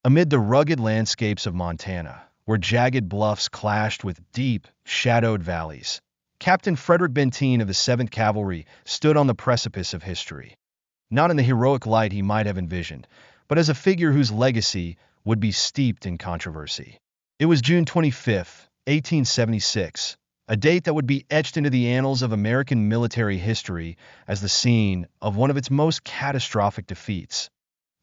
Amid the rugged landscapes of Montana, where jagged bluffs clashed with deep, shadowed valleys, Captain Frederick Benteen of the 7th Cavalry stood on the precipice of history. Not in the heroic light he might have envisioned, but as a figure whose legacy would be steeped in controversy. It was June 25, 1876, a date that would be etched into the annals of American military history as the scene of one of its most catastrophic defeats,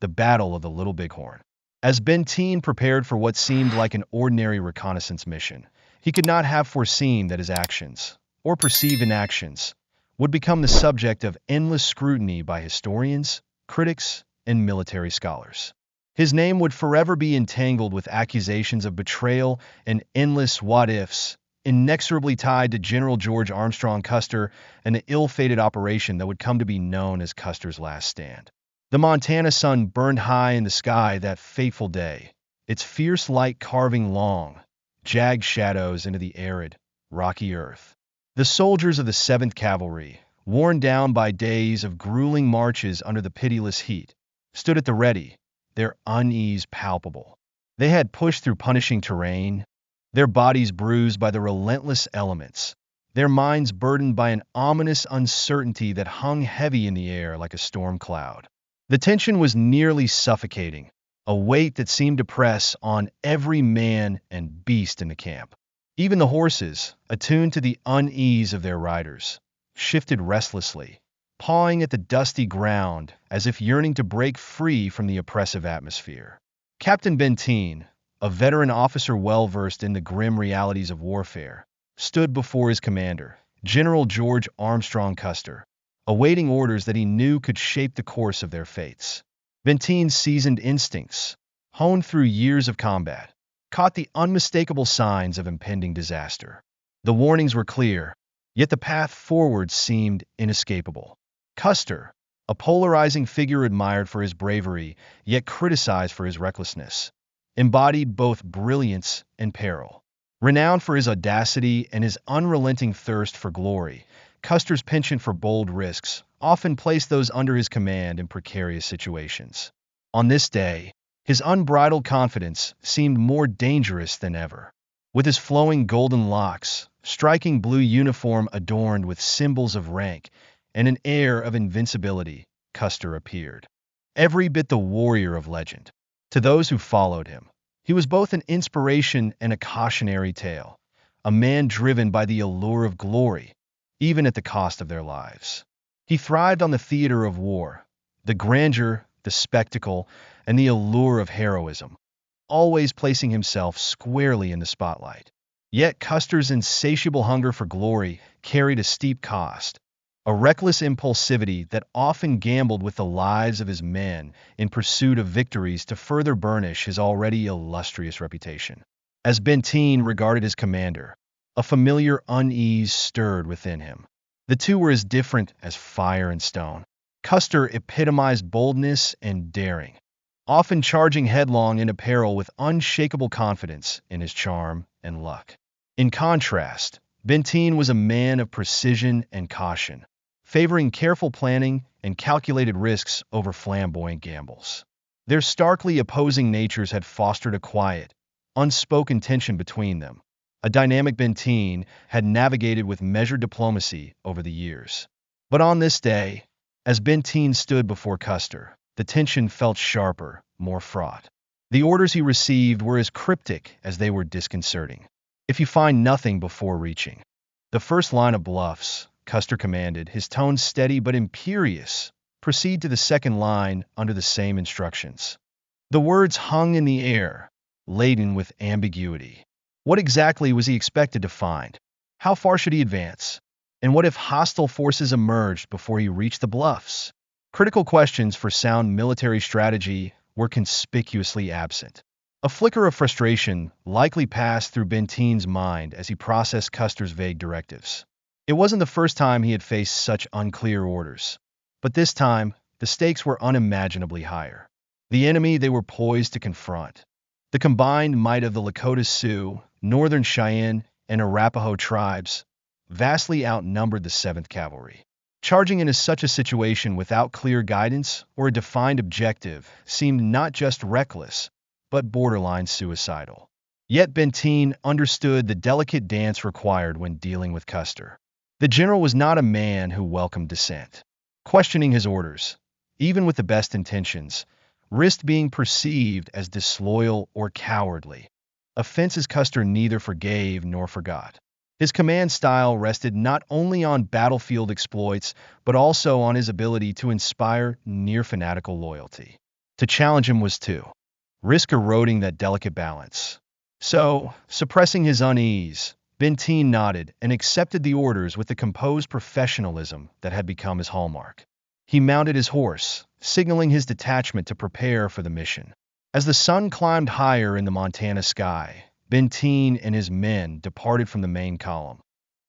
the Battle of the Little Bighorn. As Benteen prepared for what seemed like an ordinary reconnaissance mission, he could not have foreseen that his actions, or perceived inactions, would become the subject of endless scrutiny by historians, critics, and military scholars. His name would forever be entangled with accusations of betrayal and endless what-ifs, inexorably tied to General George Armstrong Custer and the ill-fated operation that would come to be known as Custer's Last Stand. The Montana sun burned high in the sky that fateful day, its fierce light carving long, jagged shadows into the arid, rocky earth. The soldiers of the 7th Cavalry, worn down by days of grueling marches under the pitiless heat, stood at the ready, their unease palpable. They had pushed through punishing terrain, their bodies bruised by the relentless elements, their minds burdened by an ominous uncertainty that hung heavy in the air like a storm cloud. The tension was nearly suffocating, a weight that seemed to press on every man and beast in the camp. Even the horses, attuned to the unease of their riders, shifted restlessly, pawing at the dusty ground as if yearning to break free from the oppressive atmosphere. Captain Benteen, a veteran officer well-versed in the grim realities of warfare, stood before his commander, General George Armstrong Custer, awaiting orders that he knew could shape the course of their fates. Benteen's seasoned instincts, honed through years of combat, caught the unmistakable signs of impending disaster. The warnings were clear, yet the path forward seemed inescapable. Custer, a polarizing figure admired for his bravery, yet criticized for his recklessness, embodied both brilliance and peril. Renowned for his audacity and his unrelenting thirst for glory, Custer's penchant for bold risks often placed those under his command in precarious situations. On this day, his unbridled confidence seemed more dangerous than ever. With his flowing golden locks, striking blue uniform adorned with symbols of rank, and an air of invincibility, Custer appeared, every bit the warrior of legend. To those who followed him, he was both an inspiration and a cautionary tale, a man driven by the allure of glory, even at the cost of their lives. He thrived on the theater of war, the grandeur, the spectacle, and the allure of heroism, always placing himself squarely in the spotlight. Yet Custer's insatiable hunger for glory carried a steep cost, a reckless impulsivity that often gambled with the lives of his men in pursuit of victories to further burnish his already illustrious reputation. As Benteen regarded his commander, a familiar unease stirred within him. The two were as different as fire and stone. Custer epitomized boldness and daring, often charging headlong into peril with unshakable confidence in his charm and luck. In contrast, Benteen was a man of precision and caution, favoring careful planning and calculated risks over flamboyant gambles. Their starkly opposing natures had fostered a quiet, unspoken tension between them, a dynamic Benteen had navigated with measured diplomacy over the years. But on this day, as Benteen stood before Custer, the tension felt sharper, more fraught. The orders he received were as cryptic as they were disconcerting. If you find nothing before reaching the first line of bluffs, Custer commanded, his tone steady but imperious, proceed to the second line under the same instructions. The words hung in the air, laden with ambiguity. What exactly was he expected to find? How far should he advance? And what if hostile forces emerged before he reached the bluffs? Critical questions for sound military strategy were conspicuously absent. A flicker of frustration likely passed through Benteen's mind as he processed Custer's vague directives. It wasn't the first time he had faced such unclear orders, but this time, the stakes were unimaginably higher. The enemy they were poised to confront, the combined might of the Lakota Sioux, Northern Cheyenne, and Arapaho tribes, vastly outnumbered the 7th Cavalry. Charging into such a situation without clear guidance or a defined objective seemed not just reckless, but borderline suicidal. Yet Benteen understood the delicate dance required when dealing with Custer. The general was not a man who welcomed dissent. Questioning his orders, even with the best intentions, risked being perceived as disloyal or cowardly. Offenses Custer neither forgave nor forgot. His command style rested not only on battlefield exploits, but also on his ability to inspire near-fanatical loyalty. To challenge him was to risk eroding that delicate balance. So, suppressing his unease, Benteen nodded and accepted the orders with the composed professionalism that had become his hallmark. He mounted his horse, signaling his detachment to prepare for the mission. As the sun climbed higher in the Montana sky, Benteen and his men departed from the main column,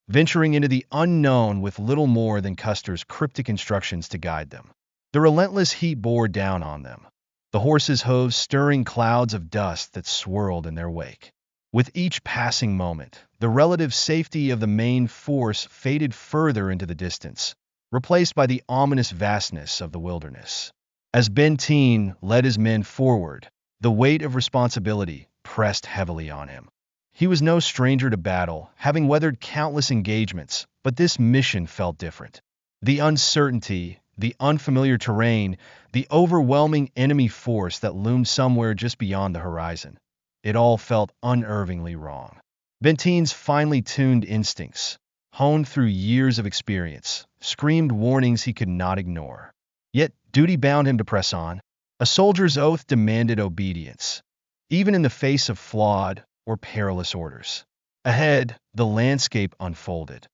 venturing into the unknown with little more than Custer's cryptic instructions to guide them. The relentless heat bore down on them, the horses' hooves stirring clouds of dust that swirled in their wake. With each passing moment, the relative safety of the main force faded further into the distance, replaced by the ominous vastness of the wilderness. As Benteen led his men forward, the weight of responsibility pressed heavily on him. He was no stranger to battle, having weathered countless engagements, but this mission felt different. The uncertainty, the unfamiliar terrain, the overwhelming enemy force that loomed somewhere just beyond the horizon. It all felt unnervingly wrong. Benteen's finely tuned instincts, honed through years of experience, screamed warnings he could not ignore. Yet duty bound him to press on. A soldier's oath demanded obedience, even in the face of flawed or perilous orders. Ahead, the landscape unfolded,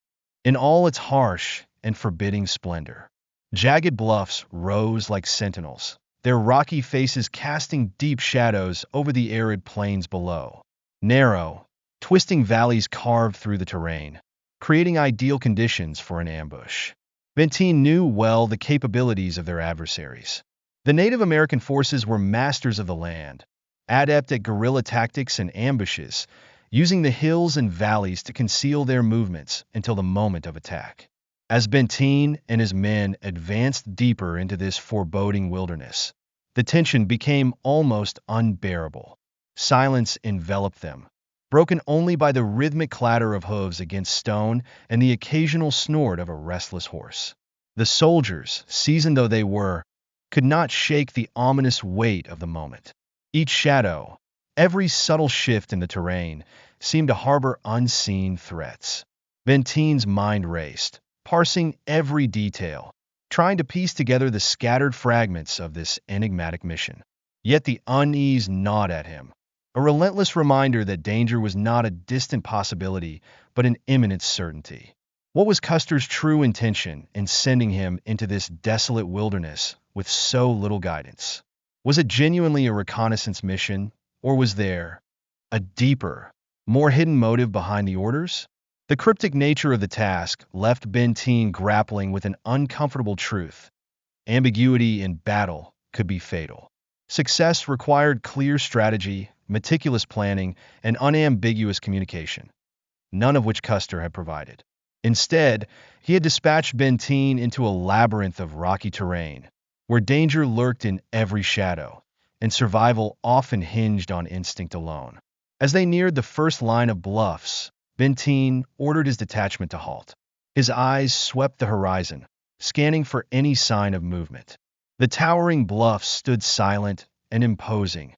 in all its harsh and forbidding splendor. Jagged bluffs rose like sentinels, their rocky faces casting deep shadows over the arid plains below. Narrow, twisting valleys carved through the terrain, creating ideal conditions for an ambush. Benteen knew well the capabilities of their adversaries. The Native American forces were masters of the land, adept at guerrilla tactics and ambushes, using the hills and valleys to conceal their movements until the moment of attack. As Benteen and his men advanced deeper into this foreboding wilderness, the tension became almost unbearable. Silence enveloped them, broken only by the rhythmic clatter of hooves against stone and the occasional snort of a restless horse. The soldiers, seasoned though they were, could not shake the ominous weight of the moment. Each shadow, every subtle shift in the terrain, seemed to harbor unseen threats. Benteen's mind raced, parsing every detail, trying to piece together the scattered fragments of this enigmatic mission. Yet the unease gnawed at him, a relentless reminder that danger was not a distant possibility, but an imminent certainty. What was Custer's true intention in sending him into this desolate wilderness with so little guidance? Was it genuinely a reconnaissance mission, or was there a deeper, more hidden motive behind the orders? The cryptic nature of the task left Benteen grappling with an uncomfortable truth. Ambiguity in battle could be fatal. Success required clear strategy, meticulous planning, and unambiguous communication, none of which Custer had provided. Instead, he had dispatched Benteen into a labyrinth of rocky terrain, where danger lurked in every shadow, and survival often hinged on instinct alone. As they neared the first line of bluffs, Benteen ordered his detachment to halt. His eyes swept the horizon, scanning for any sign of movement. The towering bluffs stood silent and imposing,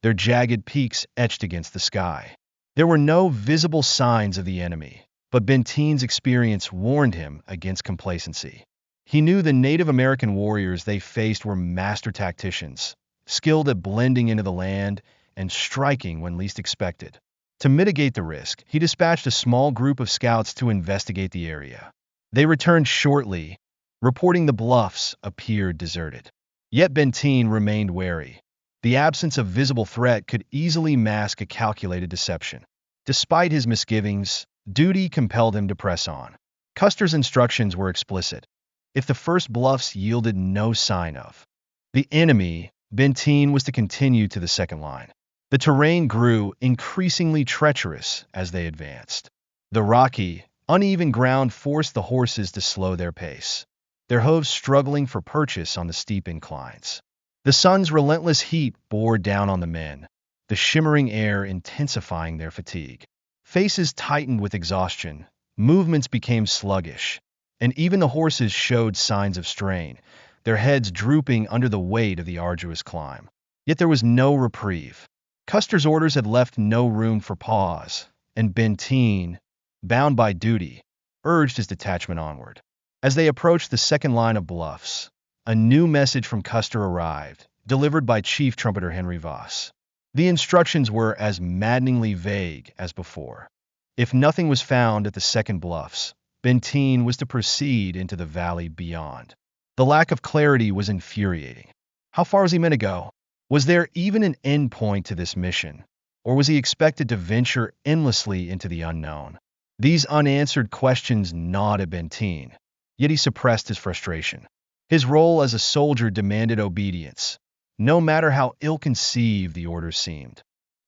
their jagged peaks etched against the sky. There were no visible signs of the enemy, but Benteen's experience warned him against complacency. He knew the Native American warriors they faced were master tacticians, skilled at blending into the land and striking when least expected. To mitigate the risk, he dispatched a small group of scouts to investigate the area. They returned shortly, reporting the bluffs appeared deserted. Yet Benteen remained wary. The absence of visible threat could easily mask a calculated deception. Despite his misgivings, duty compelled him to press on. Custer's instructions were explicit. If the first bluffs yielded no sign of the enemy, Benteen was to continue to the second line. The terrain grew increasingly treacherous as they advanced. The rocky, uneven ground forced the horses to slow their pace, their hooves struggling for purchase on the steep inclines. The sun's relentless heat bore down on the men, the shimmering air intensifying their fatigue. Faces tightened with exhaustion, movements became sluggish, and even the horses showed signs of strain, their heads drooping under the weight of the arduous climb. Yet there was no reprieve. Custer's orders had left no room for pause, and Benteen, bound by duty, urged his detachment onward. As they approached the second line of bluffs, a new message from Custer arrived, delivered by Chief Trumpeter Henry Voss. The instructions were as maddeningly vague as before. If nothing was found at the second bluffs, Benteen was to proceed into the valley beyond. The lack of clarity was infuriating. How far was he meant to go? Was there even an end point to this mission, or was he expected to venture endlessly into the unknown? These unanswered questions gnawed at Benteen, yet he suppressed his frustration. His role as a soldier demanded obedience, no matter how ill-conceived the orders seemed.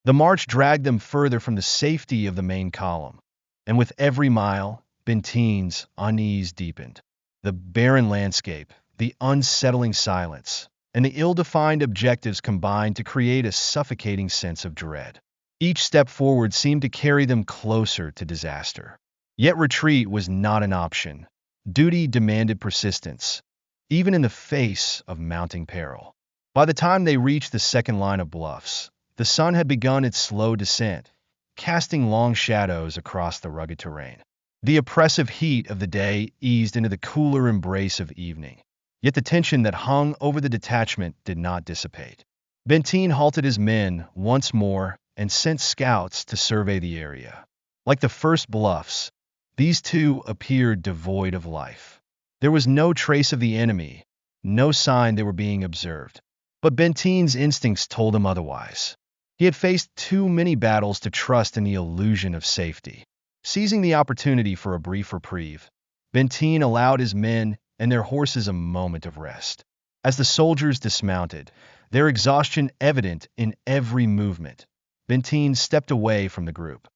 The march dragged them further from the safety of the main column, and with every mile, Benteen's unease deepened. The barren landscape, the unsettling silence, and the ill-defined objectives combined to create a suffocating sense of dread. Each step forward seemed to carry them closer to disaster. Yet retreat was not an option. Duty demanded persistence, even in the face of mounting peril. By the time they reached the second line of bluffs, the sun had begun its slow descent, casting long shadows across the rugged terrain. The oppressive heat of the day eased into the cooler embrace of evening, yet the tension that hung over the detachment did not dissipate. Benteen halted his men once more and sent scouts to survey the area. Like the first bluffs, these two appeared devoid of life. There was no trace of the enemy, no sign they were being observed. But Benteen's instincts told him otherwise. He had faced too many battles to trust in the illusion of safety. Seizing the opportunity for a brief reprieve, Benteen allowed his men and their horses a moment of rest. As the soldiers dismounted, their exhaustion evident in every movement, Benteen stepped away from the group.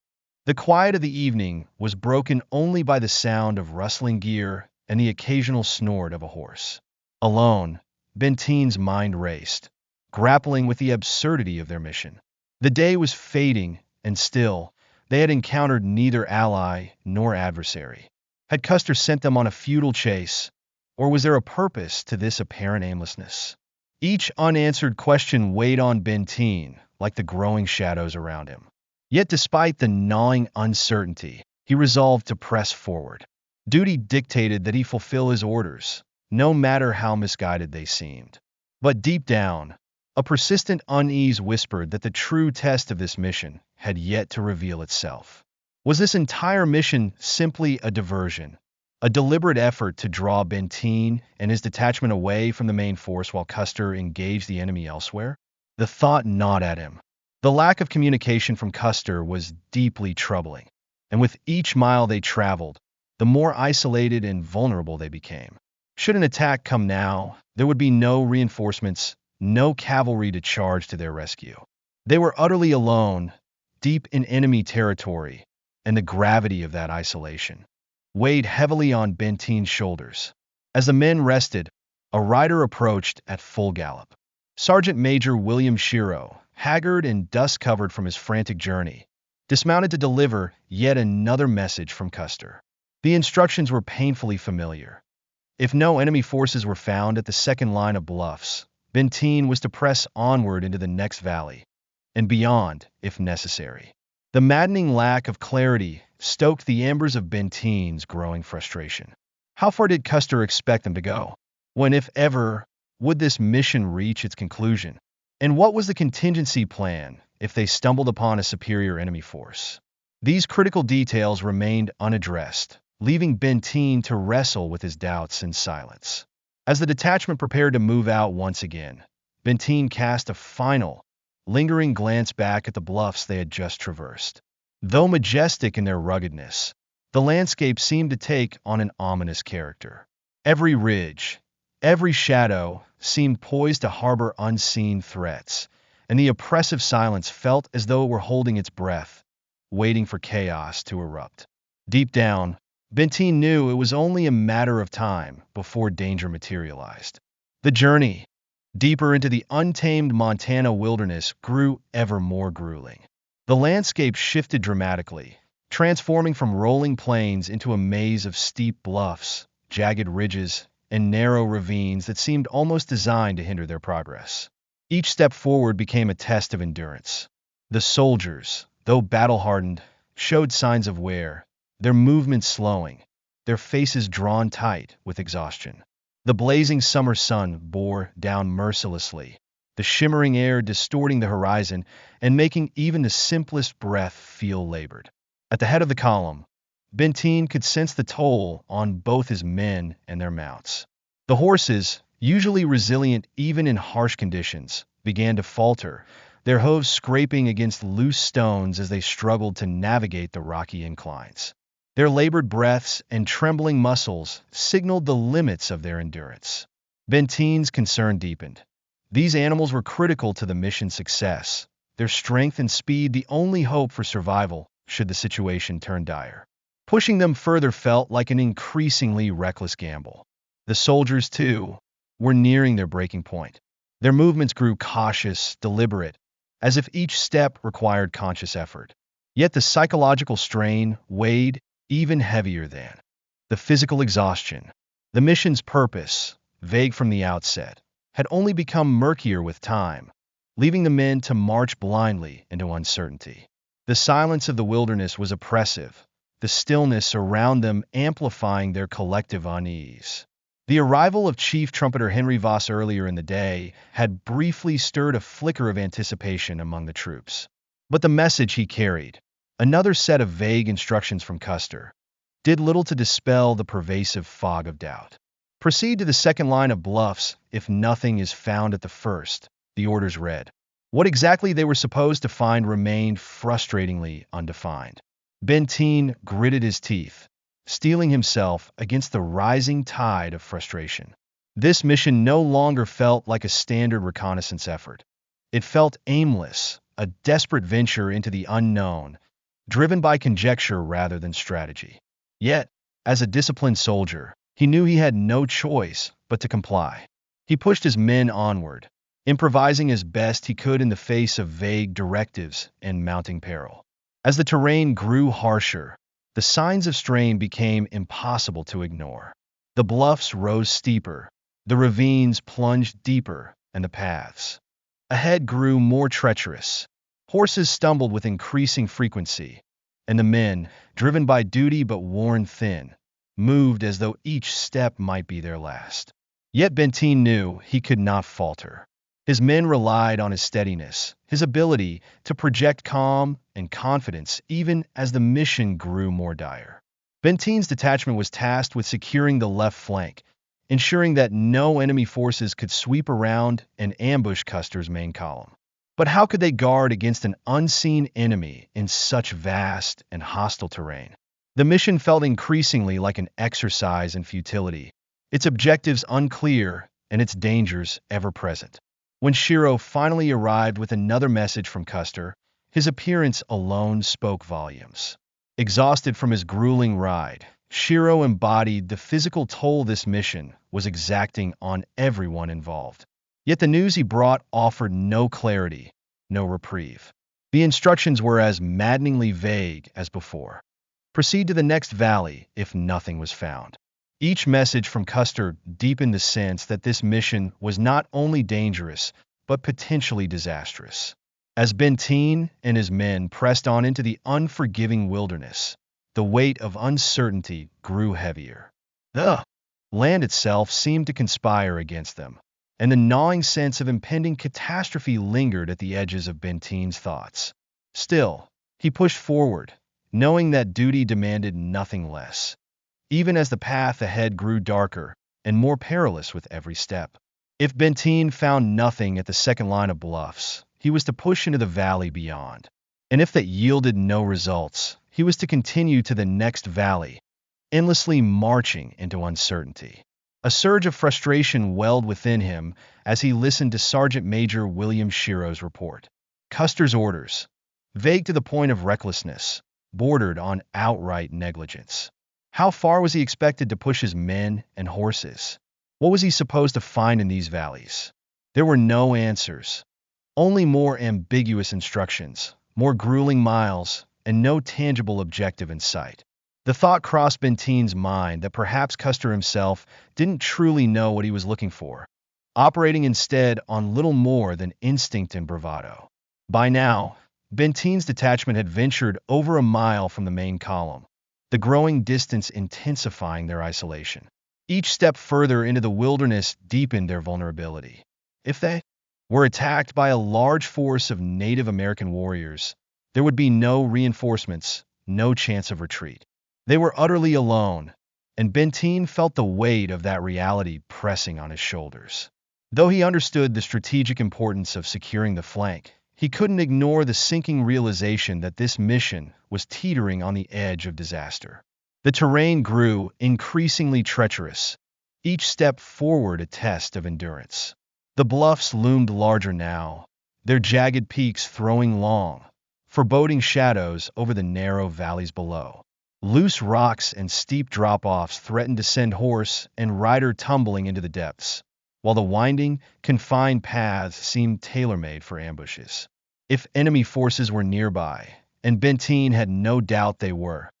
The quiet of the evening was broken only by the sound of rustling gear and the occasional snort of a horse. Alone, Benteen's mind raced, grappling with the absurdity of their mission. The day was fading, and still, they had encountered neither ally nor adversary. Had Custer sent them on a futile chase, or was there a purpose to this apparent aimlessness? Each unanswered question weighed on Benteen like the growing shadows around him. Yet despite the gnawing uncertainty, he resolved to press forward. Duty dictated that he fulfill his orders, no matter how misguided they seemed. But deep down, a persistent unease whispered that the true test of this mission had yet to reveal itself. Was this entire mission simply a diversion, a deliberate effort to draw Benteen and his detachment away from the main force while Custer engaged the enemy elsewhere? The thought gnawed at him. The lack of communication from Custer was deeply troubling, and with each mile they traveled, the more isolated and vulnerable they became. Should an attack come now, there would be no reinforcements, no cavalry to charge to their rescue. They were utterly alone, deep in enemy territory, and the gravity of that isolation weighed heavily on Benteen's shoulders. As the men rested, a rider approached at full gallop. Sergeant Major William Shiro, haggard and dust-covered from his frantic journey, dismounted to deliver yet another message from Custer. The instructions were painfully familiar. If no enemy forces were found at the second line of bluffs, Benteen was to press onward into the next valley, and beyond, if necessary. The maddening lack of clarity stoked the embers of Benteen's growing frustration. How far did Custer expect them to go? When, if ever, would this mission reach its conclusion? And what was the contingency plan if they stumbled upon a superior enemy force? These critical details remained unaddressed, leaving Benteen to wrestle with his doubts in silence. As the detachment prepared to move out once again, Benteen cast a final, lingering glance back at the bluffs they had just traversed. Though majestic in their ruggedness, the landscape seemed to take on an ominous character. Every ridge, every shadow seemed poised to harbor unseen threats, and the oppressive silence felt as though it were holding its breath, waiting for chaos to erupt. Deep down, Benteen knew it was only a matter of time before danger materialized. The journey, deeper into the untamed Montana wilderness grew ever more grueling. The landscape shifted dramatically, transforming from rolling plains into a maze of steep bluffs, jagged ridges, and narrow ravines that seemed almost designed to hinder their progress. Each step forward became a test of endurance. The soldiers, though battle-hardened, showed signs of wear, their movements slowing, their faces drawn tight with exhaustion. The blazing summer sun bore down mercilessly, the shimmering air distorting the horizon and making even the simplest breath feel labored. At the head of the column, Benteen could sense the toll on both his men and their mounts. The horses, usually resilient even in harsh conditions, began to falter, their hooves scraping against loose stones as they struggled to navigate the rocky inclines. Their labored breaths and trembling muscles signaled the limits of their endurance. Benteen's concern deepened. These animals were critical to the mission's success, their strength and speed the only hope for survival should the situation turn dire. Pushing them further felt like an increasingly reckless gamble. The soldiers, too, were nearing their breaking point. Their movements grew cautious, deliberate, as if each step required conscious effort. Yet the psychological strain weighed even heavier than the physical exhaustion. The mission's purpose, vague from the outset, had only become murkier with time, leaving the men to march blindly into uncertainty. The silence of the wilderness was oppressive, the stillness around them amplifying their collective unease. The arrival of Chief Trumpeter Henry Voss earlier in the day had briefly stirred a flicker of anticipation among the troops. But the message he carried, another set of vague instructions from Custer, did little to dispel the pervasive fog of doubt. Proceed to the second line of bluffs if nothing is found at the first, the orders read. What exactly they were supposed to find remained frustratingly undefined. Benteen gritted his teeth, steeling himself against the rising tide of frustration. This mission no longer felt like a standard reconnaissance effort. It felt aimless, a desperate venture into the unknown, driven by conjecture rather than strategy. Yet, as a disciplined soldier, he knew he had no choice but to comply. He pushed his men onward, improvising as best he could in the face of vague directives and mounting peril. As the terrain grew harsher, the signs of strain became impossible to ignore. The bluffs rose steeper, the ravines plunged deeper, and the paths ahead grew more treacherous. Horses stumbled with increasing frequency, and the men, driven by duty but worn thin, moved as though each step might be their last. Yet Benteen knew he could not falter. His men relied on his steadiness, his ability to project calm and confidence even as the mission grew more dire. Benteen's detachment was tasked with securing the left flank, ensuring that no enemy forces could sweep around and ambush Custer's main column. But how could they guard against an unseen enemy in such vast and hostile terrain? The mission felt increasingly like an exercise in futility, its objectives unclear and its dangers ever-present. When Shiro finally arrived with another message from Custer, his appearance alone spoke volumes. Exhausted from his grueling ride, Shiro embodied the physical toll this mission was exacting on everyone involved. Yet the news he brought offered no clarity, no reprieve. The instructions were as maddeningly vague as before. Proceed to the next valley if nothing was found. Each message from Custer deepened the sense that this mission was not only dangerous, but potentially disastrous. As Benteen and his men pressed on into the unforgiving wilderness, the weight of uncertainty grew heavier. The land itself seemed to conspire against them, and the gnawing sense of impending catastrophe lingered at the edges of Benteen's thoughts. Still, he pushed forward, knowing that duty demanded nothing less, even as the path ahead grew darker and more perilous with every step. If Benteen found nothing at the second line of bluffs, he was to push into the valley beyond. And if that yielded no results, he was to continue to the next valley, endlessly marching into uncertainty. A surge of frustration welled within him as he listened to Sergeant Major William Shiro's report. Custer's orders, vague to the point of recklessness, bordered on outright negligence. How far was he expected to push his men and horses? What was he supposed to find in these valleys? There were no answers, only more ambiguous instructions, more grueling miles, and no tangible objective in sight. The thought crossed Benteen's mind that perhaps Custer himself didn't truly know what he was looking for, operating instead on little more than instinct and bravado. By now, Benteen's detachment had ventured over a mile from the main column, the growing distance intensifying their isolation. Each step further into the wilderness deepened their vulnerability. If they were attacked by a large force of Native American warriors, there would be no reinforcements, no chance of retreat. They were utterly alone, and Benteen felt the weight of that reality pressing on his shoulders. Though he understood the strategic importance of securing the flank, he couldn't ignore the sinking realization that this mission was teetering on the edge of disaster. The terrain grew increasingly treacherous, each step forward a test of endurance. The bluffs loomed larger now, their jagged peaks throwing long, foreboding shadows over the narrow valleys below. Loose rocks and steep drop-offs threatened to send horse and rider tumbling into the depths, while the winding, confined paths seemed tailor-made for ambushes. If enemy forces were nearby, and Benteen had no doubt they would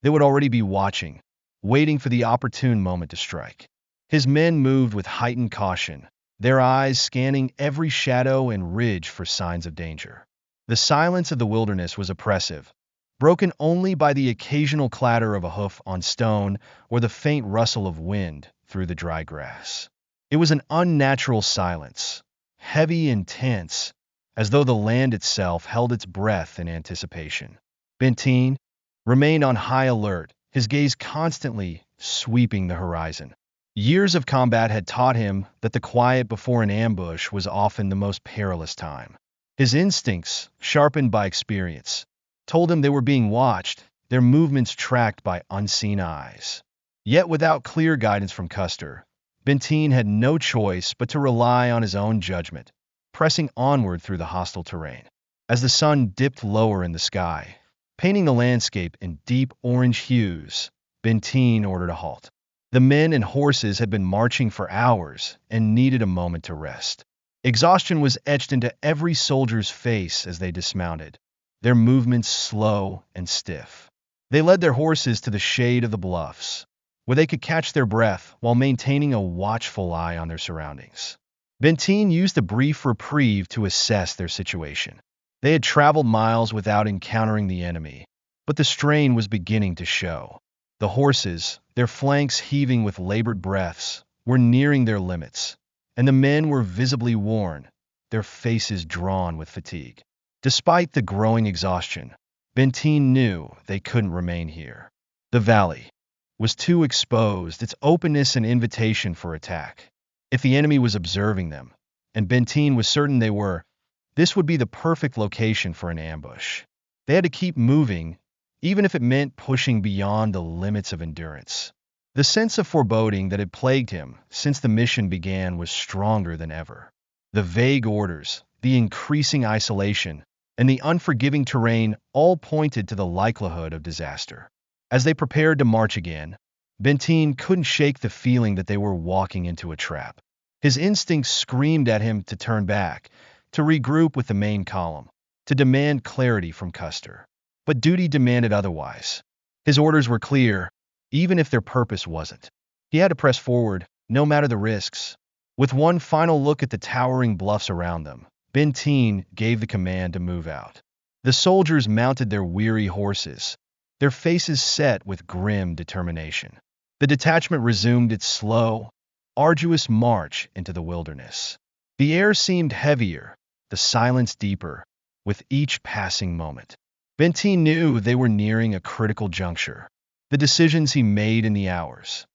already be watching, waiting for the opportune moment to strike. His men moved with heightened caution, their eyes scanning every shadow and ridge for signs of danger. The silence of the wilderness was oppressive, broken only by the occasional clatter of a hoof on stone or the faint rustle of wind through the dry grass. It was an unnatural silence, heavy and tense, as though the land itself held its breath in anticipation. Benteen remained on high alert, his gaze constantly sweeping the horizon. Years of combat had taught him that the quiet before an ambush was often the most perilous time. His instincts, sharpened by experience, told him they were being watched, their movements tracked by unseen eyes. Yet without clear guidance from Custer, Benteen had no choice but to rely on his own judgment, pressing onward through the hostile terrain. As the sun dipped lower in the sky, painting the landscape in deep orange hues, Benteen ordered a halt. The men and horses had been marching for hours and needed a moment to rest. Exhaustion was etched into every soldier's face as they dismounted, their movements slow and stiff. They led their horses to the shade of the bluffs, where they could catch their breath while maintaining a watchful eye on their surroundings. Benteen used a brief reprieve to assess their situation. They had traveled miles without encountering the enemy, but the strain was beginning to show. The horses, their flanks heaving with labored breaths, were nearing their limits, and the men were visibly worn, their faces drawn with fatigue. Despite the growing exhaustion, Benteen knew they couldn't remain here. The valley was too exposed, its openness an invitation for attack. If the enemy was observing them, and Benteen was certain they were, this would be the perfect location for an ambush. They had to keep moving, even if it meant pushing beyond the limits of endurance. The sense of foreboding that had plagued him since the mission began was stronger than ever. The vague orders, the increasing isolation, and the unforgiving terrain all pointed to the likelihood of disaster. As they prepared to march again, Benteen couldn't shake the feeling that they were walking into a trap. His instincts screamed at him to turn back, to regroup with the main column, to demand clarity from Custer. But duty demanded otherwise. His orders were clear, even if their purpose wasn't. He had to press forward, no matter the risks. With one final look at the towering bluffs around them, Benteen gave the command to move out. The soldiers mounted their weary horses, their faces set with grim determination. The detachment resumed its slow, arduous march into the wilderness. The air seemed heavier, the silence deeper, with each passing moment. Benteen knew they were nearing a critical juncture. The decisions he made in the hours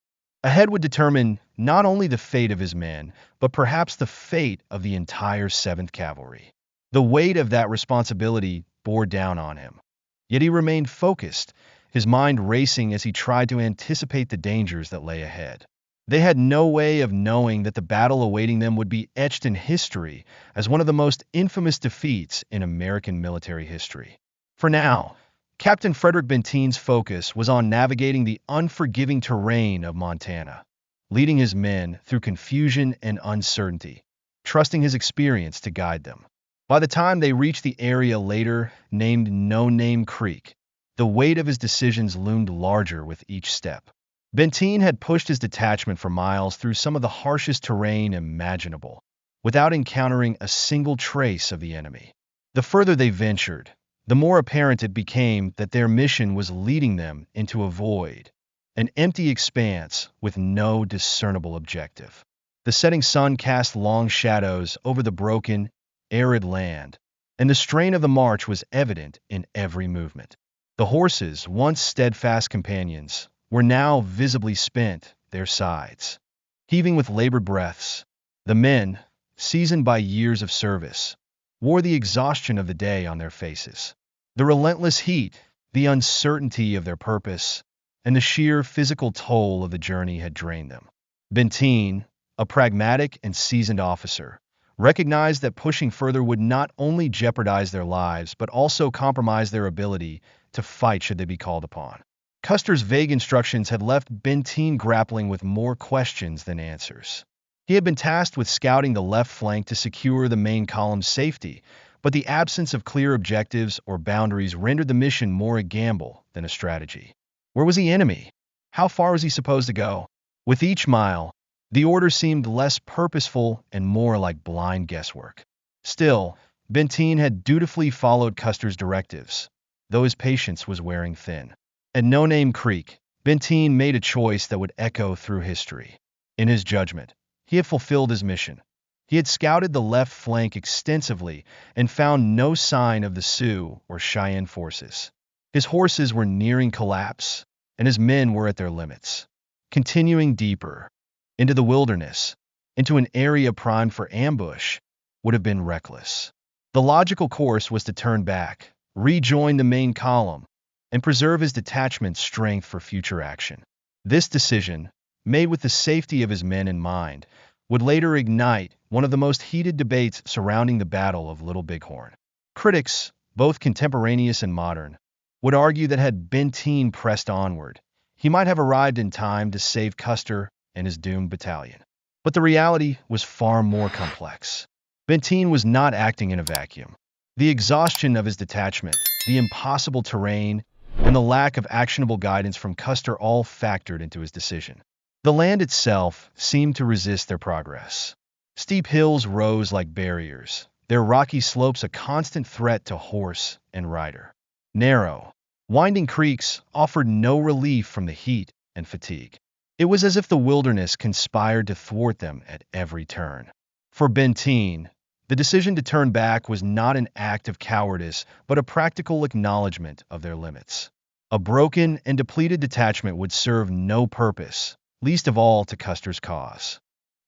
ahead would determine not only the fate of his men, but perhaps the fate of the entire 7th Cavalry. The weight of that responsibility bore down on him. Yet he remained focused, his mind racing as he tried to anticipate the dangers that lay ahead. They had no way of knowing that the battle awaiting them would be etched in history as one of the most infamous defeats in American military history. For now, Captain Frederick Benteen's focus was on navigating the unforgiving terrain of Montana, leading his men through confusion and uncertainty, trusting his experience to guide them. By the time they reached the area later named No Name Creek, the weight of his decisions loomed larger with each step. Benteen had pushed his detachment for miles through some of the harshest terrain imaginable, without encountering a single trace of the enemy. The further they ventured, the more apparent it became that their mission was leading them into a void, an empty expanse with no discernible objective. The setting sun cast long shadows over the broken, arid land, and the strain of the march was evident in every movement. The horses, once steadfast companions, were now visibly spent, their sides heaving with labored breaths. The men, seasoned by years of service, wore the exhaustion of the day on their faces. The relentless heat, the uncertainty of their purpose, and the sheer physical toll of the journey had drained them. Benteen, a pragmatic and seasoned officer, recognized that pushing further would not only jeopardize their lives but also compromise their ability to fight should they be called upon. Custer's vague instructions had left Benteen grappling with more questions than answers. He had been tasked with scouting the left flank to secure the main column's safety, but the absence of clear objectives or boundaries rendered the mission more a gamble than a strategy. Where was the enemy? How far was he supposed to go? With each mile, the order seemed less purposeful and more like blind guesswork. Still, Benteen had dutifully followed Custer's directives, though his patience was wearing thin. At No Name Creek, Benteen made a choice that would echo through history. In his judgment, he had fulfilled his mission. He had scouted the left flank extensively and found no sign of the Sioux or Cheyenne forces. His horses were nearing collapse, and his men were at their limits. Continuing deeper, into the wilderness, into an area primed for ambush, would have been reckless. The logical course was to turn back, rejoin the main column, and preserve his detachment's strength for future action. This decision, made with the safety of his men in mind, would later ignite one of the most heated debates surrounding the Battle of Little Bighorn. Critics, both contemporaneous and modern, would argue that had Benteen pressed onward, he might have arrived in time to save Custer and his doomed battalion. But the reality was far more complex. Benteen was not acting in a vacuum. The exhaustion of his detachment, the impossible terrain, and the lack of actionable guidance from Custer all factored into his decision. The land itself seemed to resist their progress. Steep hills rose like barriers, their rocky slopes a constant threat to horse and rider. Narrow, winding creeks offered no relief from the heat and fatigue. It was as if the wilderness conspired to thwart them at every turn. For Benteen, the decision to turn back was not an act of cowardice, but a practical acknowledgement of their limits. A broken and depleted detachment would serve no purpose, least of all to Custer's cause.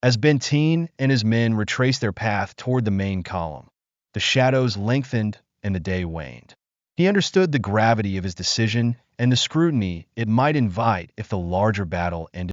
As Benteen and his men retraced their path toward the main column, the shadows lengthened and the day waned. He understood the gravity of his decision and the scrutiny it might invite if the larger battle ended